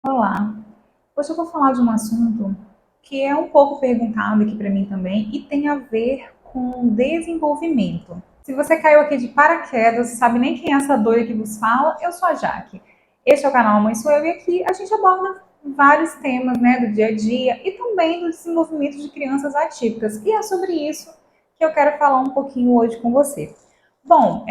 Olá, hoje eu vou falar de um assunto que é um pouco perguntado aqui para mim também e tem a ver com desenvolvimento. Se você caiu aqui de paraquedas, sabe nem quem é essa doida que vos fala, eu sou a Jaque. Este é o canal Mãe Sou Eu e aqui a gente aborda vários temas, né, do dia a dia e também do desenvolvimento de crianças atípicas. E é sobre isso que eu quero falar um pouquinho hoje com você. Bom,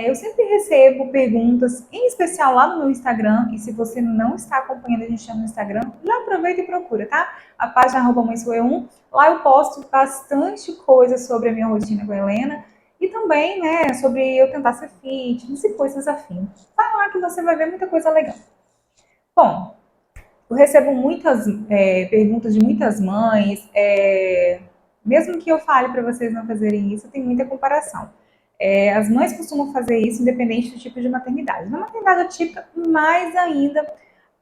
eu sempre recebo perguntas, em especial lá no meu Instagram, e se você não está acompanhando a gente no Instagram, já aproveita e procura, tá? A página @mãesoueu1, lá eu posto bastante coisa sobre a minha rotina com a Helena, e também, né, sobre eu tentar ser fitness e coisas afins. Vai lá que você vai ver muita coisa legal. Bom, eu recebo muitas perguntas de muitas mães, mesmo que eu fale para vocês não fazerem isso, tem muita comparação. As mães costumam fazer isso independente do tipo de maternidade. Na maternidade atípica, mais ainda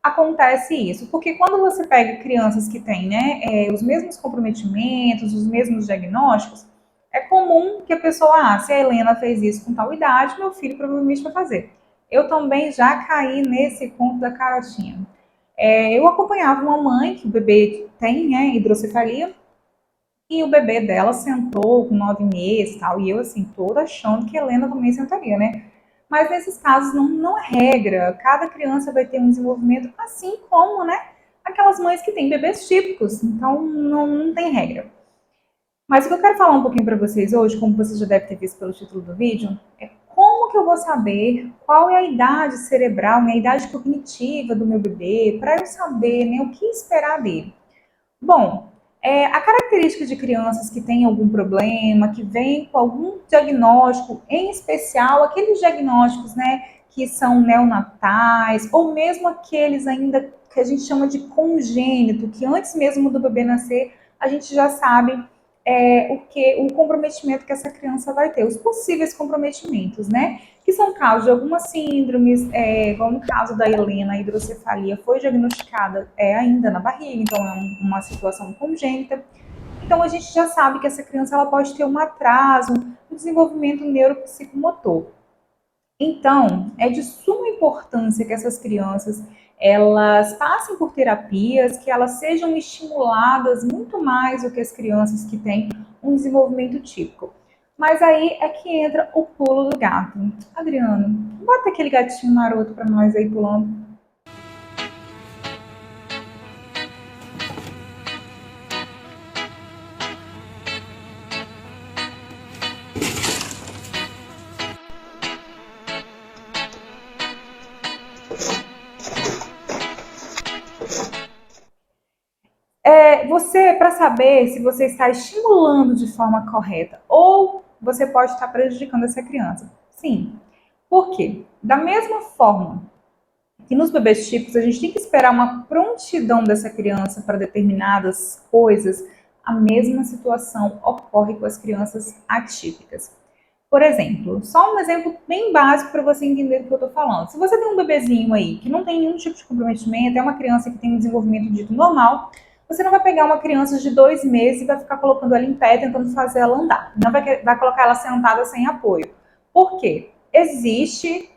acontece isso, porque quando você pega crianças que têm, né, os mesmos comprometimentos, os mesmos diagnósticos, é comum que a pessoa, se a Helena fez isso com tal idade, meu filho provavelmente vai fazer. Eu também já caí nesse conto da carotinha. Eu acompanhava uma mãe que o bebê tem, né, hidrocefalia, e o bebê dela sentou com 9 meses e tal, e eu assim, toda achando que a Helena também sentaria, né? Mas nesses casos não é regra, cada criança vai ter um desenvolvimento assim como, né, aquelas mães que têm bebês típicos, então não tem regra. Mas o que eu quero falar um pouquinho para vocês hoje, como você já deve ter visto pelo título do vídeo, é como que eu vou saber qual é a idade cerebral, né, a idade cognitiva do meu bebê, para eu saber, né, o que esperar dele. Bom, a característica de crianças que têm algum problema, que vêm com algum diagnóstico, em especial aqueles diagnósticos, né, que são neonatais, ou mesmo aqueles ainda que a gente chama de congênito, que antes mesmo do bebê nascer, a gente já sabe o comprometimento que essa criança vai ter, os possíveis comprometimentos, né? Que são casos de algumas síndromes, igual no caso da Helena, a hidrocefalia foi diagnosticada ainda na barriga, então é uma situação congênita. Então a gente já sabe que essa criança ela pode ter um atraso no desenvolvimento neuropsicomotor. Então, é de suma importância que essas crianças elas passem por terapias, que elas sejam estimuladas muito mais do que as crianças que têm um desenvolvimento típico. Mas aí é que entra o pulo do gato. Adriano, bota aquele gatinho maroto para nós aí pulando. Você, para saber se você está estimulando de forma correta ou você pode estar prejudicando essa criança. Sim. Por quê? Da mesma forma que nos bebês típicos a gente tem que esperar uma prontidão dessa criança para determinadas coisas, a mesma situação ocorre com as crianças atípicas. Por exemplo, só um exemplo bem básico para você entender do que eu estou falando. Se você tem um bebezinho aí que não tem nenhum tipo de comprometimento, é uma criança que tem um desenvolvimento dito normal, você não vai pegar uma criança de 2 meses e vai ficar colocando ela em pé, tentando fazer ela andar. Não vai colocar ela sentada sem apoio. Por quê? Existe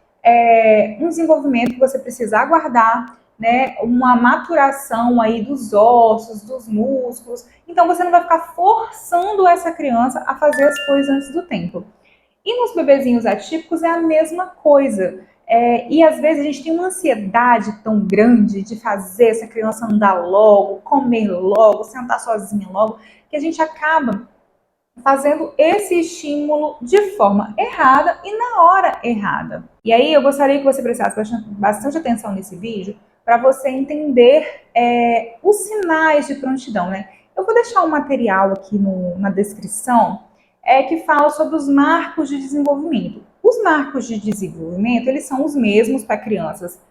um desenvolvimento que você precisa aguardar, né, uma maturação aí dos ossos, dos músculos. Então você não vai ficar forçando essa criança a fazer as coisas antes do tempo. E nos bebezinhos atípicos é a mesma coisa. E às vezes a gente tem uma ansiedade tão grande de fazer essa criança andar logo, comer logo, sentar sozinha logo, que a gente acaba fazendo esse estímulo de forma errada e na hora errada. E aí eu gostaria que você prestasse bastante atenção nesse vídeo para você entender os sinais de prontidão, né? Eu vou deixar um material aqui na descrição que fala sobre os marcos de desenvolvimento. Os marcos de desenvolvimento, eles são os mesmos para crianças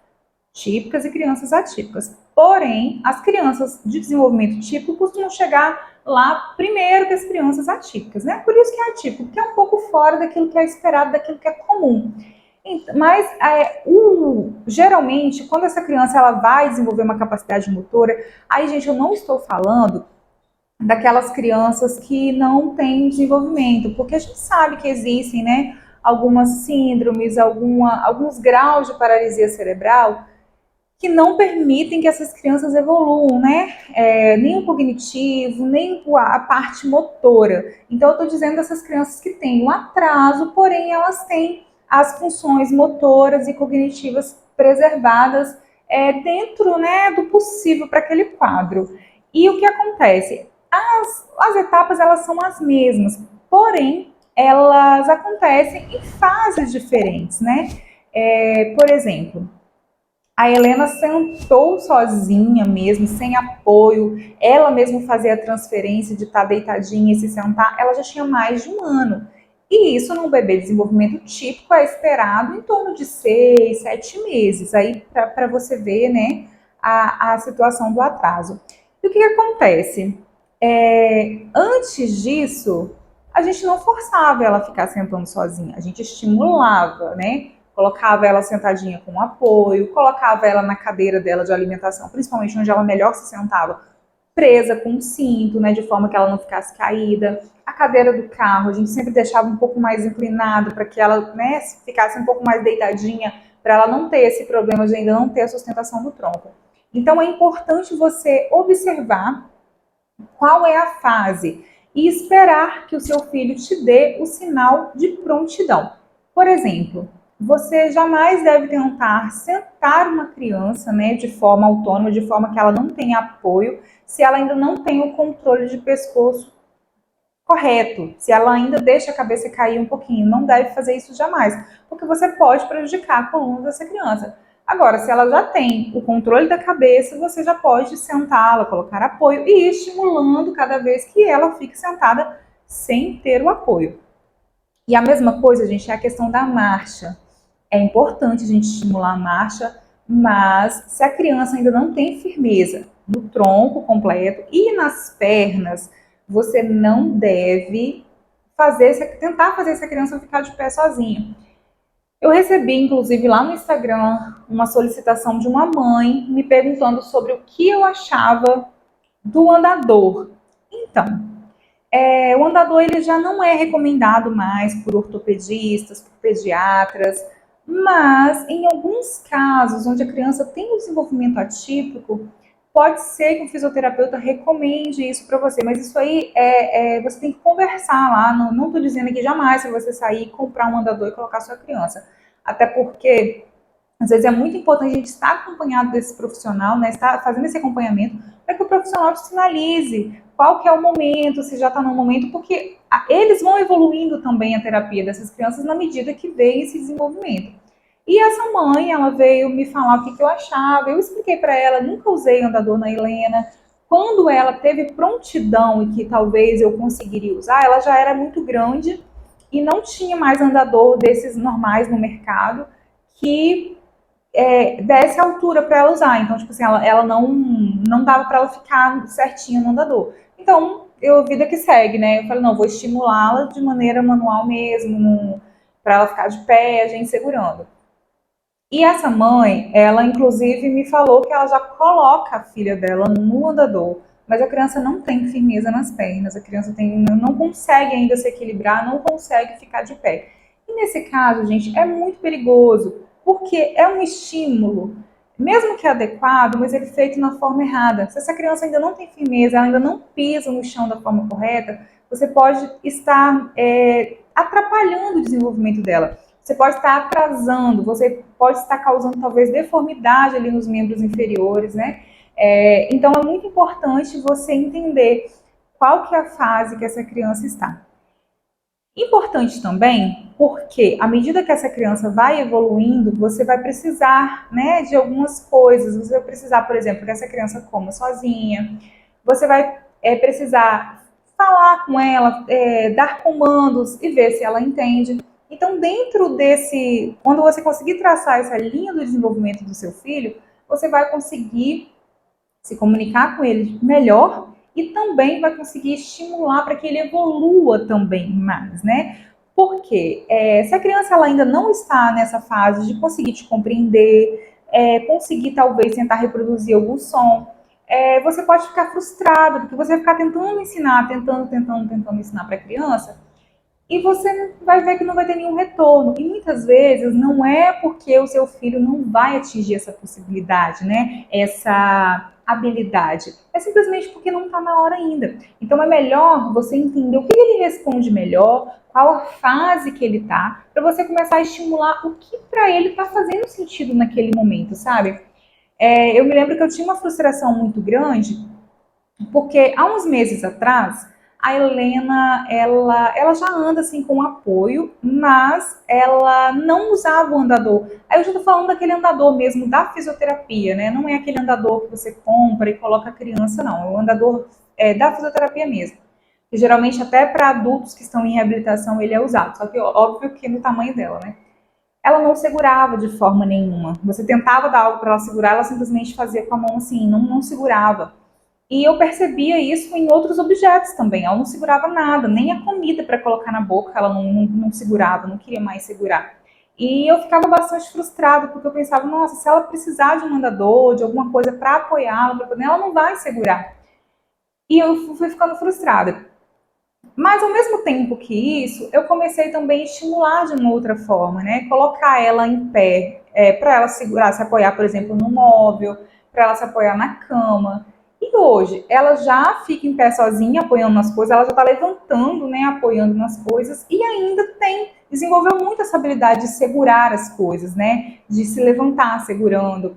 típicas e crianças atípicas. Porém, as crianças de desenvolvimento típico costumam chegar lá primeiro que as crianças atípicas, né? Por isso que é atípico, porque é um pouco fora daquilo que é esperado, daquilo que é comum. Mas geralmente, quando essa criança ela vai desenvolver uma capacidade motora, aí, gente, eu não estou falando daquelas crianças que não têm desenvolvimento, porque a gente sabe que existem, né, algumas síndromes, alguns graus de paralisia cerebral que não permitem que essas crianças evoluam, né? Nem o cognitivo, nem a parte motora. Então, eu estou dizendo dessas crianças que têm um atraso, porém elas têm as funções motoras e cognitivas preservadas dentro, né, do possível para aquele quadro. E o que acontece? As etapas elas são as mesmas, porém elas acontecem em fases diferentes, né? Por exemplo, a Helena sentou sozinha mesmo, sem apoio, ela mesma fazia a transferência de estar deitadinha e se sentar, ela já tinha mais de um ano. E isso num bebê de desenvolvimento típico é esperado em torno de 6, 7 meses, aí para você ver, né, a situação do atraso. E o que acontece? Antes disso, a gente não forçava ela a ficar sentando sozinha, a gente estimulava, né? Colocava ela sentadinha com apoio, colocava ela na cadeira dela de alimentação, principalmente onde ela melhor se sentava, presa com um cinto, né, de forma que ela não ficasse caída. A cadeira do carro, a gente sempre deixava um pouco mais inclinado para que ela, né, ficasse um pouco mais deitadinha, para ela não ter esse problema de ainda não ter a sustentação do tronco. Então é importante você observar qual é a fase e esperar que o seu filho te dê o sinal de prontidão. Por exemplo, você jamais deve tentar sentar uma criança, né, de forma autônoma, de forma que ela não tenha apoio, se ela ainda não tem o controle de pescoço correto, se ela ainda deixa a cabeça cair um pouquinho. Não deve fazer isso jamais, porque você pode prejudicar a coluna dessa criança. Agora, se ela já tem o controle da cabeça, você já pode sentá-la, colocar apoio e ir estimulando cada vez que ela fique sentada sem ter o apoio. E a mesma coisa, gente, é a questão da marcha. É importante a gente estimular a marcha, mas se a criança ainda não tem firmeza no tronco completo e nas pernas, você não deve tentar fazer essa criança ficar de pé sozinha. Eu recebi, inclusive, lá no Instagram, uma solicitação de uma mãe me perguntando sobre o que eu achava do andador. Então, o andador ele já não é recomendado mais por ortopedistas, por pediatras, mas em alguns casos onde a criança tem um desenvolvimento atípico, pode ser que o fisioterapeuta recomende isso para você, mas isso aí você tem que conversar lá. Não estou dizendo aqui jamais se você sair, comprar um andador e colocar sua criança. Até porque às vezes é muito importante a gente estar acompanhado desse profissional, né, estar fazendo esse acompanhamento, para que o profissional te sinalize qual que é o momento, se já está no momento, porque eles vão evoluindo também a terapia dessas crianças na medida que vem esse desenvolvimento. E essa mãe, ela veio me falar o que eu achava, eu expliquei para ela, nunca usei andador na Helena. Quando ela teve prontidão e que talvez eu conseguiria usar, ela já era muito grande e não tinha mais andador desses normais no mercado que desse altura para ela usar. Então, tipo assim, ela não dava para ela ficar certinha no andador. Então, vida que segue, né? Eu falei, não, vou estimulá-la de maneira manual mesmo, para ela ficar de pé, a gente segurando. E essa mãe, ela inclusive me falou que ela já coloca a filha dela no andador, mas a criança não tem firmeza nas pernas, a criança não consegue ainda se equilibrar, não consegue ficar de pé. E nesse caso, gente, é muito perigoso, porque é um estímulo, mesmo que adequado, mas ele feito na forma errada. Se essa criança ainda não tem firmeza, ela ainda não pisa no chão da forma correta, você pode estar atrapalhando o desenvolvimento dela. Você pode estar atrasando, você pode estar causando talvez deformidade ali nos membros inferiores, né? Então é muito importante você entender qual que é a fase que essa criança está. Importante também, porque à medida que essa criança vai evoluindo, você vai precisar, né, de algumas coisas. Você vai precisar, por exemplo, que essa criança coma sozinha. Você vai precisar falar com ela, dar comandos e ver se ela entende. Então, dentro desse, quando você conseguir traçar essa linha do desenvolvimento do seu filho, você vai conseguir se comunicar com ele melhor e também vai conseguir estimular para que ele evolua também mais, né? Porque se a criança ela ainda não está nessa fase de conseguir te compreender, conseguir talvez tentar reproduzir algum som, você pode ficar frustrado, porque você vai ficar tentando ensinar, tentando ensinar para a criança, e você vai ver que não vai ter nenhum retorno. E muitas vezes não é porque o seu filho não vai atingir essa possibilidade, né? Essa habilidade. É simplesmente porque não está na hora ainda. Então é melhor você entender o que ele responde melhor, qual a fase que ele está, para você começar a estimular o que para ele está fazendo sentido naquele momento, sabe? Eu me lembro que eu tinha uma frustração muito grande porque há uns meses atrás, a Helena, ela já anda assim com apoio, mas ela não usava o andador. Aí eu já tô falando daquele andador mesmo da fisioterapia, né? Não é aquele andador que você compra e coloca a criança, não. É o andador da fisioterapia mesmo. Que geralmente até para adultos que estão em reabilitação ele é usado. Só que óbvio que no tamanho dela, né? Ela não segurava de forma nenhuma. Você tentava dar algo para ela segurar, ela simplesmente fazia com a mão assim, não segurava. E eu percebia isso em outros objetos também. Ela não segurava nada, nem a comida para colocar na boca, ela não segurava, não queria mais segurar. E eu ficava bastante frustrada, porque eu pensava, nossa, se ela precisar de um andador, de alguma coisa para apoiá-la, ela não vai segurar. E eu fui ficando frustrada. Mas ao mesmo tempo que isso, eu comecei também a estimular de uma outra forma, né? Colocar ela em pé, para ela segurar, se apoiar, por exemplo, no móvel, para ela se apoiar na cama. E hoje, ela já fica em pé sozinha, apoiando nas coisas, ela já está levantando, né, apoiando nas coisas, e ainda desenvolveu muito essa habilidade de segurar as coisas, né? De se levantar segurando.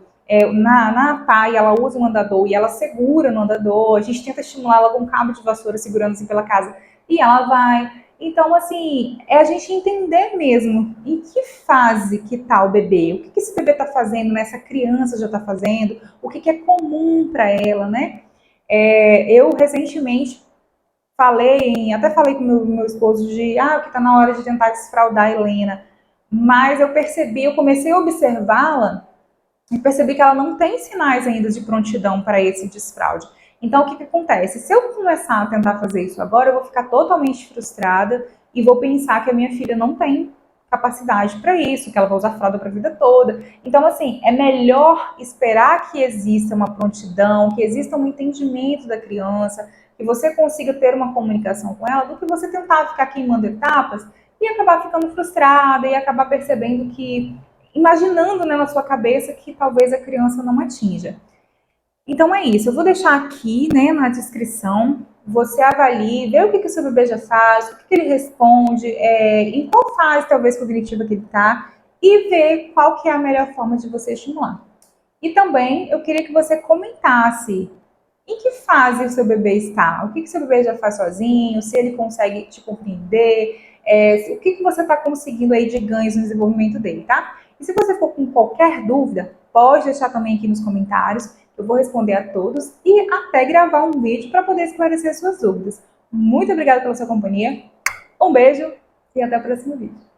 Na PAI, ela usa um andador e ela segura no andador. A gente tenta estimular ela com um cabo de vassoura segurando assim pela casa e ela vai. Então, assim, é a gente entender mesmo em que fase que está o bebê, o que, que esse bebê está fazendo, né? Essa criança já está fazendo, o que, que é comum para ela, né? Eu recentemente até falei com meu esposo de que está na hora de tentar desfraldar a Helena, mas eu comecei a observá-la e percebi que ela não tem sinais ainda de prontidão para esse desfraude. Então, o que, que acontece? Se eu começar a tentar fazer isso agora, eu vou ficar totalmente frustrada e vou pensar que a minha filha não tem capacidade para isso, que ela vai usar fralda para a vida toda. Então, assim, é melhor esperar que exista uma prontidão, que exista um entendimento da criança, que você consiga ter uma comunicação com ela, do que você tentar ficar queimando etapas e acabar ficando frustrada e acabar percebendo que imaginando, né, na sua cabeça que talvez a criança não atinja. Então é isso, eu vou deixar aqui, né, na descrição, você avalie, vê o que o seu bebê já faz, o que ele responde, em qual fase talvez cognitiva que ele está, e ver qual que é a melhor forma de você estimular. E também eu queria que você comentasse em que fase o seu bebê está, o que o seu bebê já faz sozinho, se ele consegue te compreender, o que você está conseguindo aí de ganhos no desenvolvimento dele, tá? E se você for com qualquer dúvida, pode deixar também aqui nos comentários, eu vou responder a todos e até gravar um vídeo para poder esclarecer suas dúvidas. Muito obrigada pela sua companhia, um beijo e até o próximo vídeo.